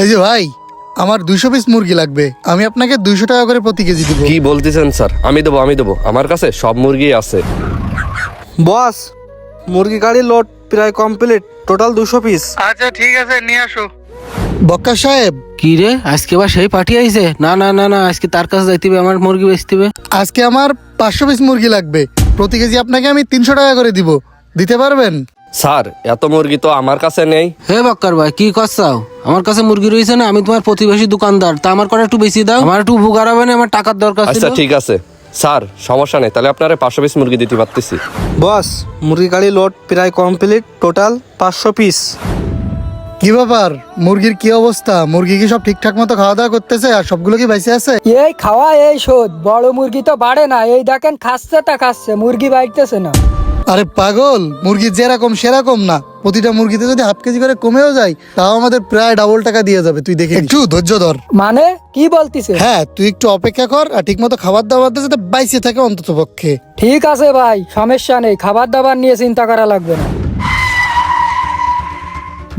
এই যে ভাই, আমার 200 পিস মুরগি লাগবে। আমি আপনাকে 200 টাকা করে প্রতি কেজি দিব। কি বলতেছেন স্যার? আমি দেবো আমার কাছে সব মুরগি আছে। বস, মুরগি গাড়ি লোড প্রায় কমপ্লিট, টোটাল 200 পিস। আচ্ছা ঠিক আছে, নিয়ে আসো। বক্কা সাহেব, কি রে, আজকে বা সেই পার্টি আইছে? না না না না, আজকে তার কাছে যাইতে হবে, আমার মুরগি বেচতে হবে। আজকে আমার 500 পিস মুরগি লাগবে। প্রতি কেজি আপনাকে আমি 300 টাকা করে দিব। দিতে পারবেন? স্যার এত মুরগি তো আমার কাছে নেই। হে বক্কার ভাই, কি করছাও? আমার কাছে মুরগি রয়েছে না, আমি তোমার প্রতিবেশী দোকানদার, তা আমার করে একটু বেশি দাও, আমার একটু উপকার হবে না, আমার টাকার দরকার ছিল। আচ্ছা ঠিক আছে স্যার, সমস্যা নেই, তাহলে আপনারা 500 পিস মুরগি দিতে পারতেছি। বস, মুরগি গাড়ি লোড প্রায় কমপ্লিট, টোটাল 500 পিস। কি ব্যাপার, মুরগির কি অবস্থা? মুরগি কি সব ঠিকঠাক মতো খাওয়া দাওয়া করতেছে আর সবগুলো কি বাইসে আছে? এই খাওয়া এই শোধ, বড় মুরগি তো বাড়ে না। এই দেখেন খাচ্ছে তা খাচ্ছে, মুরগি বাড়তেছে না। আরে পাগল, মুরগি যেরকম সেরকম না। প্রতিটা মুরগিতে যদি হাফ কেজি করে কমেও যায়, তাও আমাদের প্রায় ডাবল টাকা দিয়ে যাবে। তুই দেখে একটু ধৈর্য ধর। মানে কি বলতিছে? হ্যাঁ, তুই একটু অপেক্ষা কর আর ঠিক মতো খাবার দাবার দে, যাতে বাইসে থাকে অন্তত পক্ষে। ঠিক আছে ভাই, সমস্যা নেই, খাবার দাবার নিয়ে চিন্তা করা লাগবে না।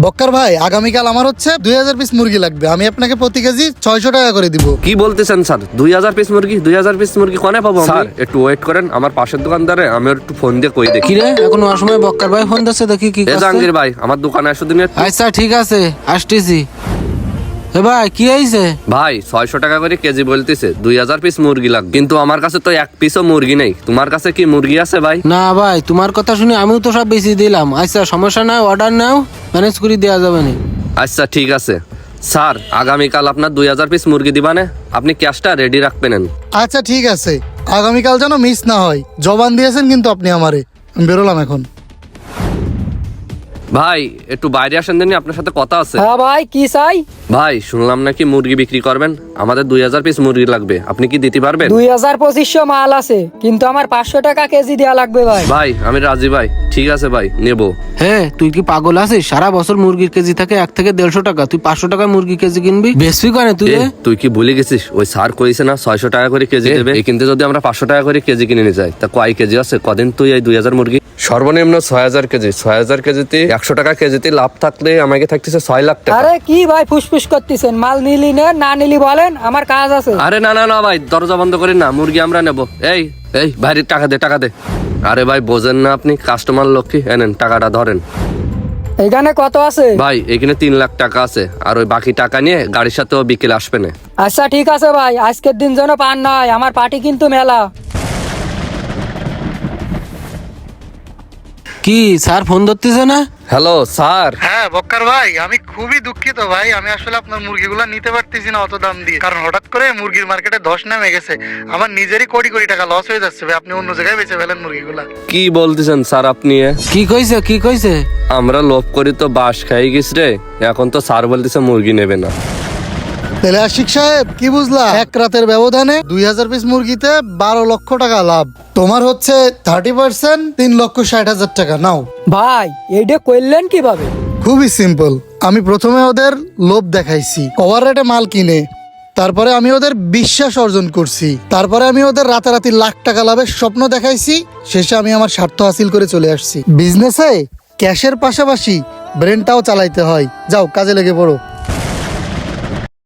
বক্কার ভাই, আগামীকাল আমার হচ্ছে 2000 পিস মুরগি লাগবে। আমি আপনাকে প্রতি কেজি 600 টাকা করে দিব। কি বলতেছেন স্যার? 2000 পিস মুরগি? 2000 পিস মুরগি কোনে পাবো স্যার? একটু ওয়েট করেন, আমার পাশের দোকানদারে আমি একটু ফোন দিয়ে কই দেখি। কি রে, এখন অসময় বক্কার ভাই ফোন দিচ্ছে, দেখি কি এ করছে। জাহাঙ্গীর ভাই, আমার দোকানে আসো দিন একটু। আচ্ছা ঠিক আছে, আসতেছি। এ ভাই, কি হয়েছে? ভাই 600 টাকা করে কেজি বলতেছে, 2000 পিস মুরগি লাগবে, কিন্তু আমার কাছে তো এক পিসও মুরগি নেই। তোমার কাছে কি মুরগি আছে ভাই? না ভাই, তোমার কথা শুনে আমিও তো সব বেশি দিলাম। আচ্ছা সমস্যা নাই, অর্ডার নাও, ম্যানেজ করে দেওয়া যাবে না। আচ্ছা ঠিক আছে স্যার, আগামীকাল আপনার 2000 পিস মুরগি দিবানে, আপনি ক্যাশটা রেডি রাখবেন। আচ্ছা ঠিক আছে, আগামীকাল যেন মিস না হয়। জবান দিয়েছেন কিন্তু আপনি আমারে। আমি বেরোলাম এখন। ভাই একটু বাইরে আসেন দেন, আপনার সাথে কথা আছে। হ্যাঁ ভাই, কি চাই? ভাই শুনলাম নাকি মুরগি বিক্রি করবেন, আমাদের 2000 পিস মুরগি লাগবে, আপনি কি দিতে পারবেন? 2500 মাল আছে, কিন্তু আমার 500 টাকা কেজি দেওয়া লাগবে ভাই। ভাই আমি রাজি ভাই, ঠিক আছে ভাই নেব। হ্যাঁ, তুই কি পাগল আছিস? সারা বছর মুরগির কেজি থাকে 1 থেকে 150 টাকা, তুই 500 টাকায় মুরগি কেজি কিনবি? বেশি করে তুই। এ, তুই কি ভুলে গেছিস? ওই স্যার কইছে না 600 টাকা করে কেজি দেবে, কিন্তু যদি আমরা 500 টাকা করে কেজি কিনে নিয়ে যাই, তা কয় কেজি আছে? কদিন তুই এই 2000 মুরগি? সর্বনিম্ন 6000 কেজি। 6000 কেজিতে 100 টাকা কেজিতে লাভ থাকলে আমাকে থাকতেছে 6 লাখ টাকা। আরে কি ভাই ফুসফুস করতেছেন? মাল নিলি নেন, না নিলি বলেন, আমার কাজ আছে। আরে না না না ভাই, দরজা বন্ধ করেন না, মুরগি আমরা নেব। এই এই ভাইরে টাকা দে, টাকা দে। আরে ভাই বোঝেন না আপনি, কাস্টমার লক্ষ্মী, এনেন টাকাটা ধরেন। এখানে কত আছে? ভাই এখানে 3 লাখ টাকা আছে, আর ওই বাকি টাকা নিয়ে গাড়ির সাথেও বিকেলে আসবে না। আচ্ছা ঠিক আছে ভাই, আজকের দিন যেন পান নয়, আমার পার্টি কিন্তু মেলা। কি স্যার ফোন ধরতেছে না? Hello sir. হ্যাঁ বক্কার ভাই, আমি খুবই দুঃখিত ভাই। আমি আসলে আপনার মুরগিগুলো নিতে পারতেছি না অত দাম দিয়ে, কারণ হঠাৎ করে মুরগির মার্কেটে ধস নেমে গেছে। আমার নিজেরই কোটি কোটি টাকা লস হয়ে যাচ্ছে ভাই। আপনি অন্য জায়গায় বেচে ফেলেন মুরগিগুলা। কি বলতেছেন স্যার আপনি? কি কইছে, কি কইছে? আমরা লোভ করি তো বাস খাই গেছি রে, এখন তো স্যার বলতেছে মুরগি নেবে না। তাহলে আশিক সাহেব, কি বুঝলা? এক রাতের ব্যবধানে 2000 পিস মুরগিতে 12 লক্ষ টাকা লাভ। তোমার হচ্ছে 30%, 3,60,000 টাকা। নাও ভাই এইটা করলেন কিভাবে? খুবই সিম্পল। আমি প্রথমে ওদের লোভ দেখাইছি, ওভার রেটে মাল কিনে। তারপরে আমি ওদের বিশ্বাস অর্জন করছি। তারপরে আমি ওদের রাতারাতি লাখ টাকা লাভের স্বপ্ন দেখাইছি। শেষে আমি আমার স্বার্থ হাসিল করে চলে আসছি। বিজনেসে ক্যাশের পাশাপাশি ব্রেনটাও চালাইতে হয়। যাও কাজে লেগে পড়ো।